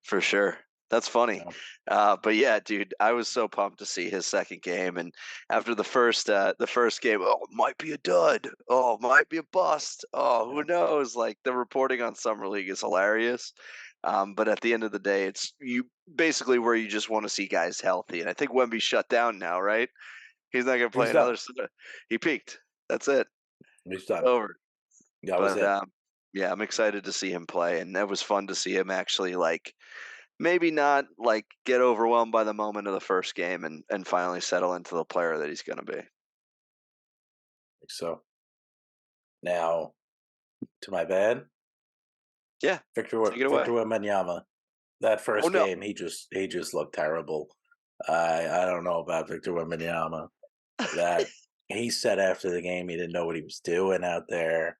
for sure. That's funny. yeah. But yeah, dude, I was so pumped to see his second game. And after the first game, oh, it might be a dud. Oh, it might be a bust. Oh, who Yeah. knows? Like the reporting on Summer League is hilarious. But at the end of the day, it's you basically where you just want to see guys healthy. And I think Wemby's shut down now, right? He's not going to play He's done. another. He peaked. That's it. He's done. Over. That was But it. yeah, I'm excited to see him play, and that was fun to see him actually like maybe not like get overwhelmed by the moment of the first game and finally settle into the player that he's going to be. So now to my bad. Yeah, Victor take it away. Wembanyama. That Oh, first no. game, he just looked terrible. I don't know about Victor Wembanyama. That he said after the game he didn't know what he was doing out there.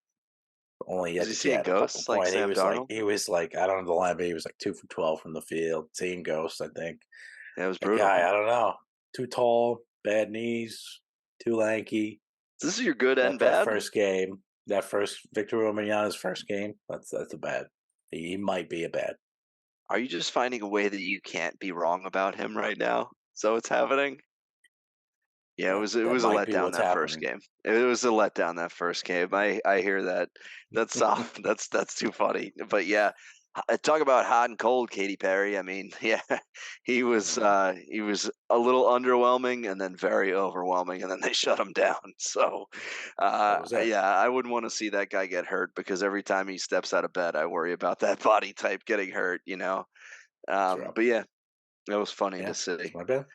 Only Was I he think he seeing had a couple ghosts like points. He Sam was like Darnold? I don't know the line, but he was like 2 for 12 from the field. Seeing ghosts, I think. Yeah, it was That brutal. guy, I don't know. Too tall, bad knees, too lanky. This is your good and That bad? first game, that first Victor Wembanyama's first game, that's a bad. He might be a bad. Are you just finding a way that you can't be wrong about him right now? So it's happening? Yeah, it That was a might be letdown what's that first happening. game. It was a letdown that first game. I hear that. That's that's too funny. But yeah, talk about hot and cold, Katy Perry. I mean, yeah, Mhm. he was a little underwhelming and then very overwhelming, and then they shut him down. So, That was it. yeah, I wouldn't want to see that guy get hurt because every time he steps out of bed, I worry about that body type getting hurt. It's rough. But yeah, that was funny to Yeah, it's see. my bad.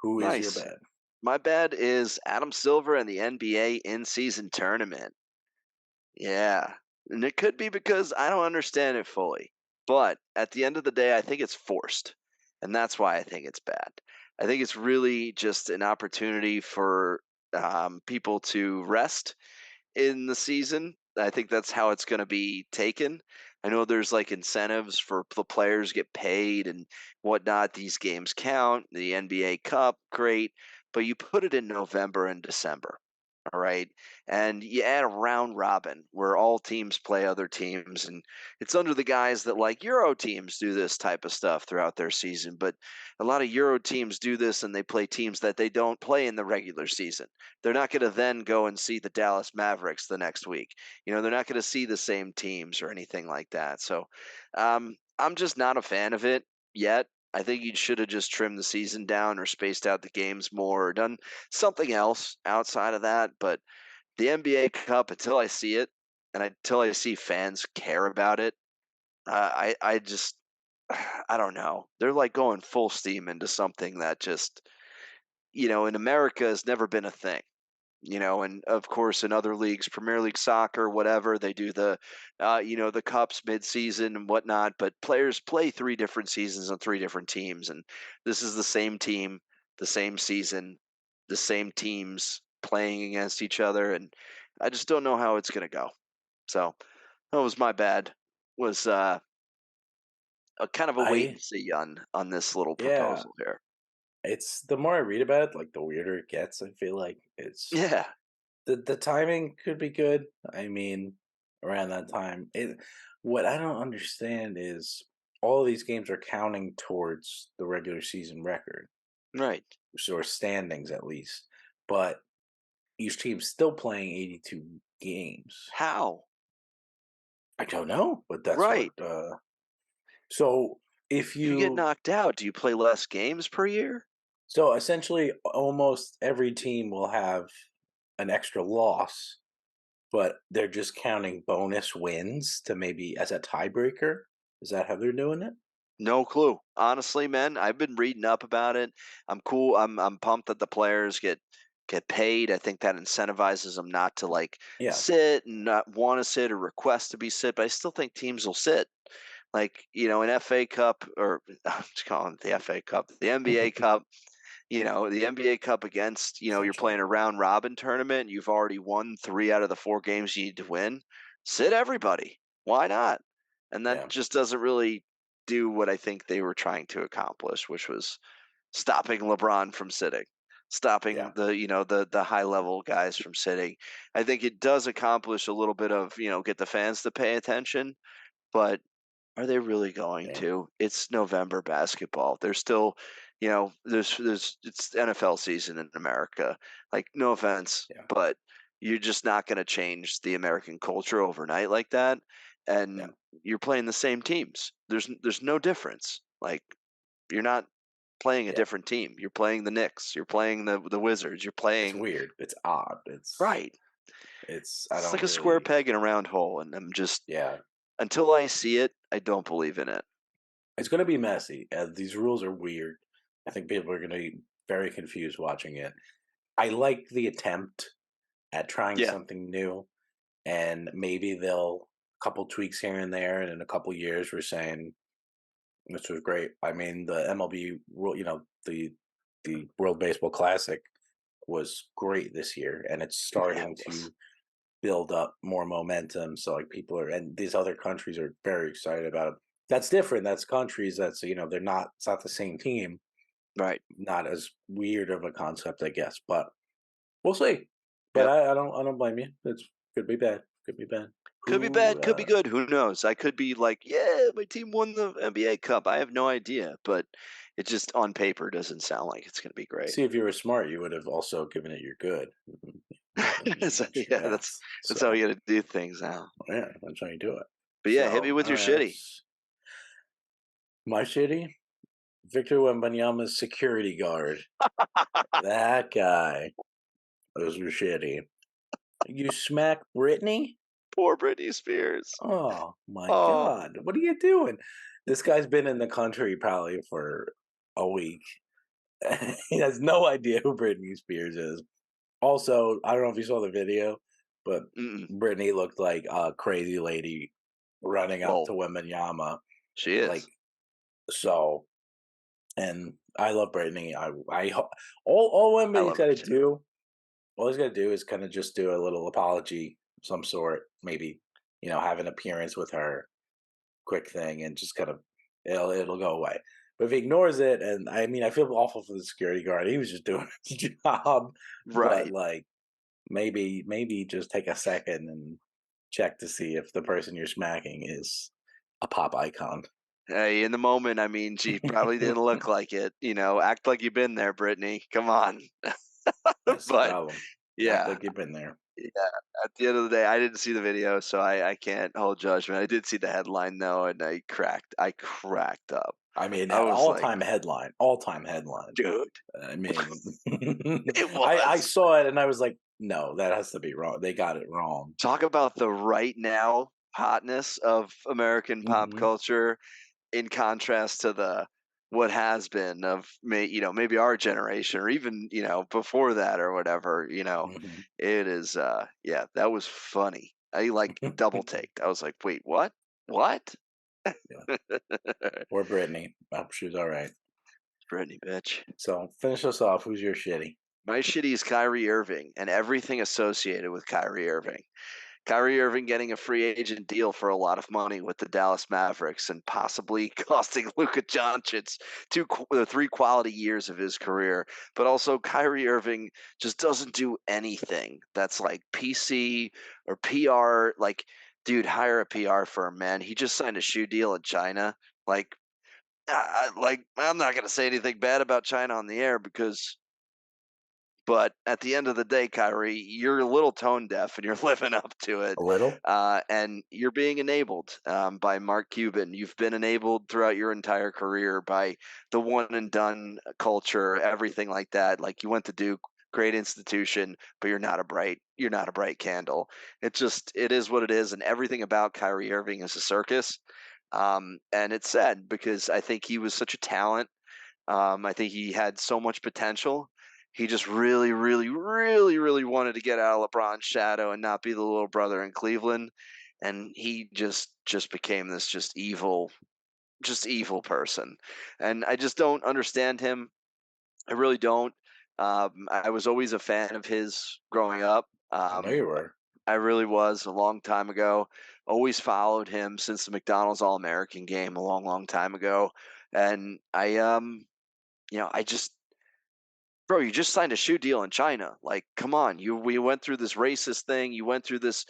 Who is your Nice. bad? My bad is Adam Silver and the NBA in-season tournament. Yeah. And it could be because I don't understand it fully. But at the end of the day, I think it's forced. And that's why I think it's bad. I think it's really just an opportunity for people to rest in the season. I think that's how it's going to be taken. I know there's like incentives for the players get paid and whatnot. These games count. The NBA Cup, great, but you put it in November and December. All right. And you add a round robin where all teams play other teams. And it's under the guise that like Euro teams do this type of stuff throughout their season. But a lot of Euro teams do this and they play teams that they don't play in the regular season. They're not going to then go and see the Dallas Mavericks the next week. They're not going to see the same teams or anything like that. So I'm just not a fan of it yet. I think you should have just trimmed the season down or spaced out the games more or done something else outside of that. But the NBA Cup, until I see it and until I see fans care about it, I just, I don't know. They're like going full steam into something that just, in America has never been a thing. And of course in other leagues, Premier League soccer, whatever, they do the cups mid-season and whatnot. But players play 3 different seasons on 3 different teams, and this is the same team, the same season, the same teams playing against each other, and I just don't know how it's going to go. So that was my bad. Was a kind of a wait I and see on this little yeah. proposal here. It's the more I read about it, like the weirder it gets. I feel like it's Yeah, the timing could be good. I mean, around that time, what I don't understand is all of these games are counting towards the regular season record, right. or standings at least. But each team's still playing 82 games. How? I don't know, but that's what. Right. So if If you get you knocked out, do you play less games per year? so essentially almost every team will have an extra loss, but they're just counting bonus wins to maybe as a tiebreaker. Is that how they're doing it? No clue. Honestly, man, I've been reading up about it. I'm cool. I'm pumped that the players get paid. I think that incentivizes them not to like Yeah, sit and not want to sit or request to be sit. But I still think teams will sit. Like an FA Cup or I'm just calling it the FA Cup, the NBA Cup. The NBA Cup against you're essentially. playing a round robin tournament. You've already won 3 out of the 4 games you need to win. Sit everybody. Why not? And that Yeah, just doesn't really do what I think they were trying to accomplish, which was stopping LeBron from sitting, yeah, stopping the high level guys from sitting. I think it does accomplish a little bit of get the fans to pay attention, but are they really going yeah, to? It's November basketball. There's still, there's it's NFL season in America. Like, no offense, yeah, but you're just not going to change the American culture overnight like that. yeah. And you're playing the same teams. There's no difference. Like, you're not playing a Yeah. different team. You're playing the Knicks. You're playing the Wizards. You're It's playing weird. It's odd. right. It's I It's don't like a square really. peg in a round hole, and I'm just Yeah, until I see it, I don't believe in it. it's going to be messy. These rules are weird. I think people are going to be very confused watching it. I like the attempt at trying Yeah. something new, and maybe they'll couple tweaks here and there, and in a couple years, we're saying this was great. I mean, the MLB, the World Baseball Classic was great this year, and it's Yeah, starting it was. to build up more momentum. So like people are, and these other countries are very excited about it. That's different. That's countries that's they're not. It's not the same team. Right. Not as weird of a concept, I guess. But we'll see. But Yep. I don't blame you. It's could be bad. Could be bad. Could be Who bad, could be good. Who knows? I could be like, yeah, my team won the NBA Cup. I have no idea, but it just on paper doesn't sound like it's going to be great. see if you were smart, you would have also given it your good. You So, hedged your yeah, bets. that's how So you got to do things now. yeah, that's how you do it. But yeah, hit me So with all your right, shitty. my shitty Victor Wembanyama's security guard. That guy was shitty. You smack Brittany? Poor Britney Spears. Oh my Oh, god, what are you doing? This guy's been in the country probably for a week. He has no idea who Britney Spears is. Also, I don't know if you saw the video, but mm-mm. Britney looked like a crazy lady running up to Well, Wembanyama, she like is. so. And I love Britney. All I Wemby's love got her to too. do, all he's got to do is kind of just do a little apology, of some sort, maybe have an appearance with her, quick thing, and just kind of it'll go away. But if he ignores it, and I mean, I feel awful for the security guard. He was just doing his job, but Right. like maybe just take a second and check to see if the person you're smacking is a pop icon. Hey, in the moment, I mean, she probably didn't look like it. Act like you've been there, Brittany. Come on. That's the But problem. Act yeah, like you've been there. yeah. At the end of the day, I didn't see the video, so I can't hold judgment. I did see the headline though, and I cracked up. I mean, I was all like, time headline, all time headline. dude, I mean, it I was. saw it and I was like, no, that has to be wrong. They got it wrong. Talk about the right now hotness of American pop Hmm. culture in contrast to the what has been of maybe our generation or even before that or whatever. Hmm. It is yeah, that was funny. I like double taked. I was like, wait, what? Yeah. Or Brittany. I hope she was all right. Brittany, bitch. So finish us off. Who's your shitty? My shitty is Kyrie Irving and everything associated with Kyrie Irving. Kyrie Irving getting a free agent deal for a lot of money with the Dallas Mavericks and possibly costing Luka Doncic three quality years of his career. But also, Kyrie Irving just doesn't do anything that's like PC or PR. Like, dude, hire a PR firm, man. He just signed a shoe deal in China. Like, I'm not gonna say anything bad about China on the air because but at the end of the day, Kyrie, you're a little tone deaf and you're living up to it. A little? And you're being enabled by Mark Cuban. You've been enabled throughout your entire career by the one and done culture, everything like that. Like you went to Duke, great institution, but you're not a bright candle. It is what it is. And everything about Kyrie Irving is a circus. And it's sad because I think he was such a talent. I think he had so much potential. He just really, really, really, really wanted to get out of LeBron's shadow and not be the little brother in Cleveland. And he just became this just evil person. And I just don't understand him. I really don't. I was always a fan of his growing up. I know you were. I really was a long time ago. Always followed him since the McDonald's All American game a long, long time ago. And I just bro, you just signed a shoe deal in China. Like, come on, we went through this racist thing. You went through this.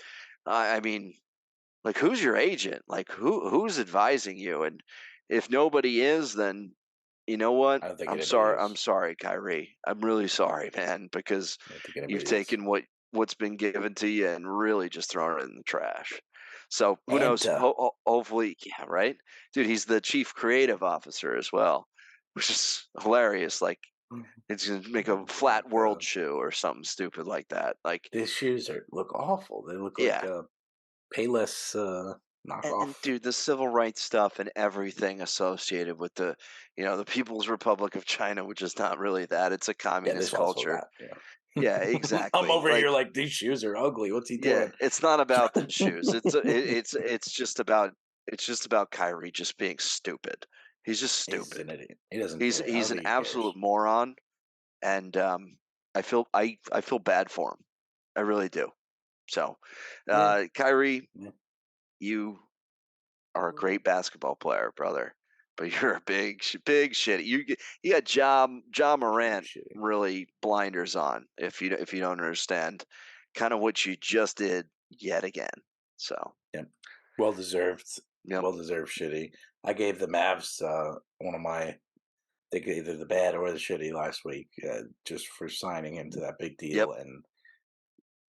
I mean, like, who's your agent? Like, who's advising you? And if nobody is, then you know what? I don't think I'm anybody sorry. I'm is. sorry, Kyrie. I'm really sorry, man, because I don't think you've anybody is. taken what's been given to you and really just thrown it in the trash. So who knows? Anta. Hopefully, yeah, right, dude. He's the chief creative officer as well, which is hilarious. Like it's gonna make a Oh my flat world god. shoe or something stupid like that. Like, These shoes look awful. They look like yeah, Payless. Knock And off. dude, the civil rights stuff and everything associated with the People's Republic of China, which is not really that. It's a Yeah, communist there's also culture. that. Yeah. Yeah, I'm exactly. over here like these shoes are ugly. What's he Yeah, doing? it's not about the shoes. It's just about Kyrie just being stupid. He's just He's stupid. an idiot. He doesn't He's care. I don't he's an think he absolute cares. moron, and I feel bad for him. I really do. So, Yeah. Kyrie, Yeah. you are a great basketball player, brother, but you're a big shit. You got John Big Morant shitty. really blinders on if you don't understand kind of what you just did yet again. So, Yeah. Well deserved. yep, Well deserved shitty. I gave the Mavs one of my they get either the bad or the shitty last week, just for signing him to that big yep, deal, and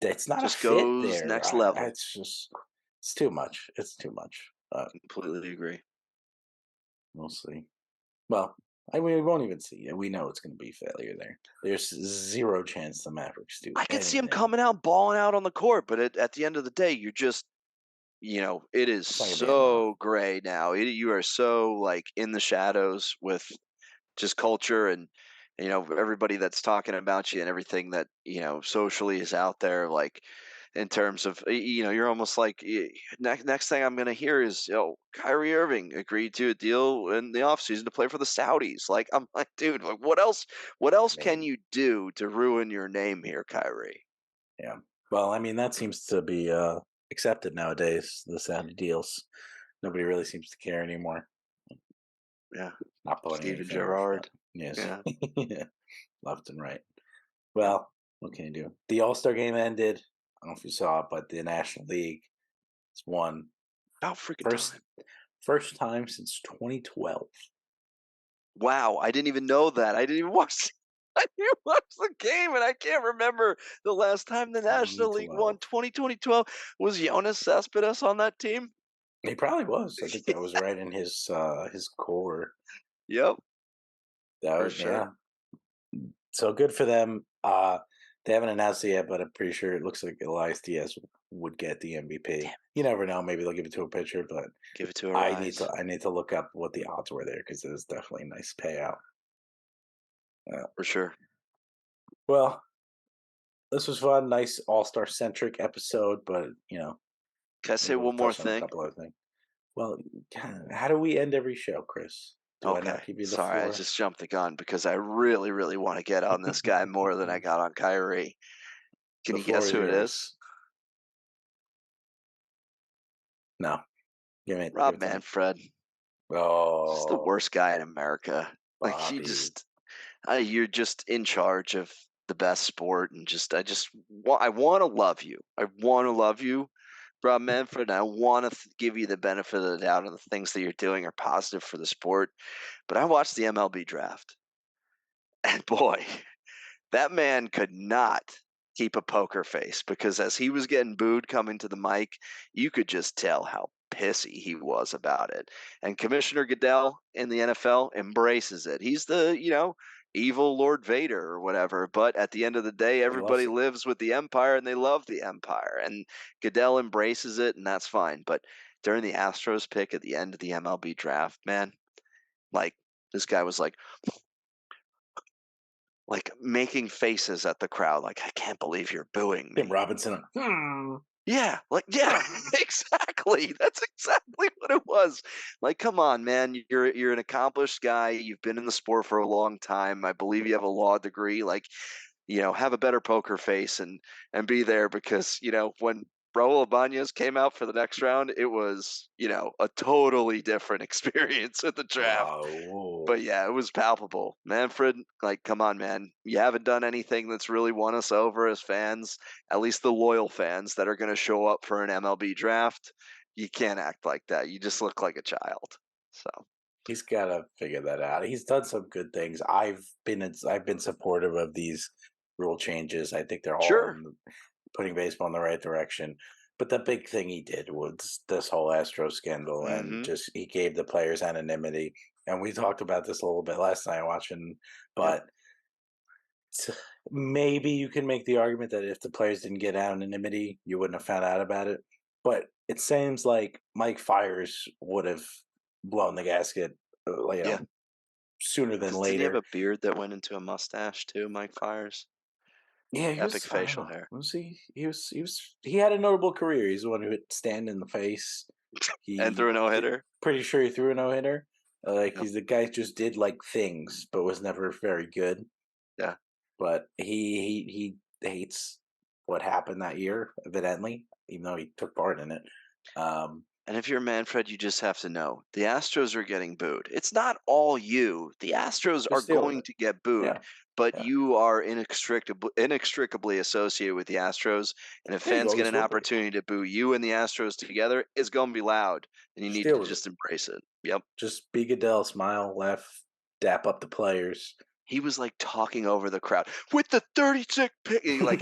it's not a just fit goes there. next level. It's just it's too much. It's too much. Completely agree. We'll see. Well, we won't even see. We know it's going to be failure there. There's zero chance the Mavericks do I could see him anything. coming out balling out on the court, but at the end of the day, it is It's not going to be enough. so gray now. You are so like in the shadows with just culture and everybody that's talking about you and everything that socially is out there, like in terms of you're almost like next thing I'm going to hear is Kyrie Irving agreed to a deal in the offseason to play for the Saudis. Like, I'm like, dude, like, what else I can mean, you do to ruin your name here, Kyrie? yeah. Well, I mean that seems to be accepted nowadays. The Saudi deals. Nobody really seems to care anymore. Yeah, Not pointing any Steven fingers, but Gerrard. yes, Yeah. left and right. Yep. Well, what can you do? The All Star game ended. I don't know if you saw it, but the National League has won About freaking first time. first time since 2012. Wow, I didn't even know that. I didn't even watch. I didn't watch the game, and I can't remember the last time the National League won. 2012. 2012 was Jonas Cespedes on that team. He probably was. I think that was right in his core. Yep, That for was, sure. yeah. So good for them. They haven't announced it yet, but I'm pretty sure it looks like Elias Diaz would get the MVP. Damn, You never know. Maybe they'll give it to a pitcher, but give it to a I need to look up what the odds were there because it was definitely a nice payout. Uh, for sure. well, this was fun, nice All Star centric episode, but Can I say maybe we'll one more touch on a thing? couple other things. Well, how do we end every show, Chris? Do I Okay, not give you the sorry, I floor? just jumped the gun because I really, really want to get on this guy more than I got on Kyrie. Can The you floor guess is who it is? yours. No, give Rob it to me. Manfred. Just the Oh, worst guy in America. Like, Bobby. you're just in charge of the best sport, and I want to love you. I want to love you, Rob Manfred. And I want to give you the benefit of the doubt, and the things that you're doing are positive for the sport. But I watched the MLB draft, and boy, that man could not keep a poker face because as he was getting booed coming to the mic, you could just tell how pissy he was about it. And Commissioner Goodell in the NFL embraces it. He's the evil Lord Vader or whatever. But at the end of the day, He loves everybody it. lives with the empire and they love the empire. And Goodell embraces it, and that's fine. But during the Astros pick at the end of the MLB draft, man, like this guy was like making faces at the crowd, like, I can't believe you're booing Tim me. Robinson. Yeah, like, yeah, exactly. That's exactly what it was. Like, come on, man. You're an accomplished guy. You've been in the sport for a long time. I believe you have a law degree. Like, have a better poker face and be there because, when Raul Ibanez came out for the next round, it was, a totally different experience at the draft. Whoa. But yeah, it was palpable. Manfred, like, come on, man. You haven't done anything that's really won us over as fans, at least the loyal fans that are going to show up for an MLB draft. You can't act like that. You just look like a child. So, He's got to figure that out. He's done some good things. I've been supportive of these rule changes. I think they're all sure. putting baseball in the right direction. But the big thing he did was this whole Astro scandal, and Mm-hmm. just he gave the players anonymity. And we talked about this a little bit last night watching, Yep. but maybe you can make the argument that if the players didn't get anonymity, you wouldn't have found out about it. but it seems like Mike Fires would have blown the gasket, Yeah. sooner than 'Cause didn't he have later. a beard that went into a mustache too, Mike Fires? Yeah, he Epic was. I don't facial know. hair. Was he? He was. He was. He had a notable career. He's the one who hit Stan in the face. And threw He a no-hitter? pretty sure he threw a no hitter. Like Yep. he's the guy just did like things, but was never very good. Yeah. But he hates what happened that year, evidently, even though he took part in it. Um, And if you're Manfred, you just have to know the Astros are getting booed. It's not all you. The Astros are just deal with going it. to get booed, Yeah, but yeah. you are inextricably associated with the Astros. And if Yeah, you fans get always an will be. opportunity to boo you and the Astros together, it's going to be loud, and you Just need deal to with it. just embrace it. Yep. Just be Goodell, smile, laugh, dap up the players. He was like talking over the crowd with the 36 pick. Like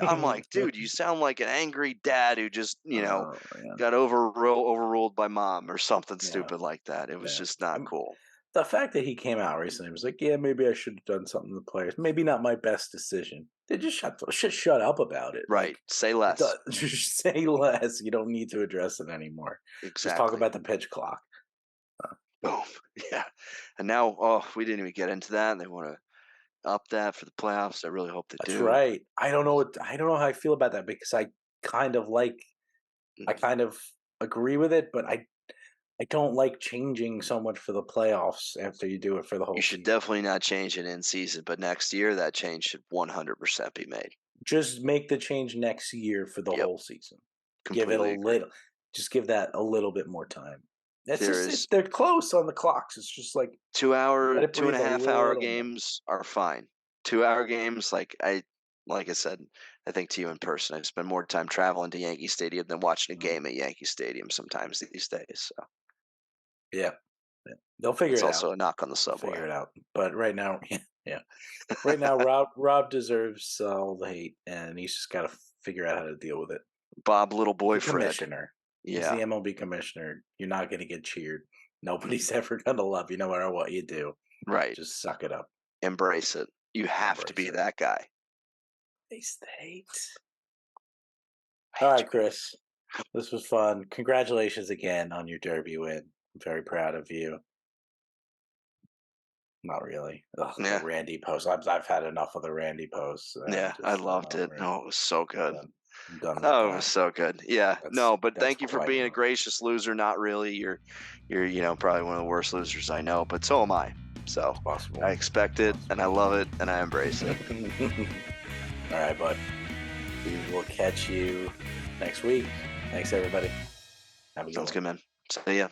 I'm like, dude, you sound like an angry dad who just Oh man, got overruled by mom or something yeah, stupid like that. It was yeah. just not cool. The fact that he came out recently was like, yeah, maybe I should have done something to the players. Maybe not my best decision. They just shut up about it. Right. Like, Say less. just say less. You don't need to address it anymore. Just talk Exactly. about the pitch clock. Boom. Yeah. And now, oh, we didn't even get into that. And they want to up that for the playoffs. I really hope they That's do. right. I don't know how I feel about that because kind of like I Mhm. kind of agree with it, but I don't like changing so much for the playoffs after you do it for the You whole should season. definitely not change it in season, but next year that change should 100% be made. Just make the change next year for the Yep. whole season. Give it a Completely agree. little just give that a little bit more time. It's There just is they're close on the clocks. It's just like let it two and breathe a a half hour little more. games are fine. 2 hour games, like I said, I think to you in person. I spend more time traveling to Yankee Stadium than watching a Mm, game at Yankee Stadium sometimes these days. So yeah, yeah. They'll figure that's it out. also a knock on the They'll figure subway. it out. But right now, yeah. Right now, Rob deserves all the hate, and he's just got to figure out how to deal with it. Bob Little He's Boy the Fred. commissioner. He's the Yeah, MLB commissioner. You're not going to get cheered. Nobody's ever going to love you, no matter what you do. right. Just suck it up. Embrace it. You have to Embrace be it. that guy. Face the hate. I All hate right, you. Chris. This was fun. Congratulations again on your Derby win. I'm very proud of you. Not really. Ugh, the Yeah, Randy post. I've had enough of the Randy posts. I'm yeah. I just loved it. over it. Oh, it was so I'm good. done. I'm done with Oh, it was that. so good. Yeah. No, but That's thank you for quite being a enough. gracious loser. Not really. You're probably one of the worst losers I know, but so am I. So It's possible. I expect it, and I love it, and I embrace it. All right, bud. We will catch you next week. Thanks, everybody. Have a good Sounds one. good, man. See ya.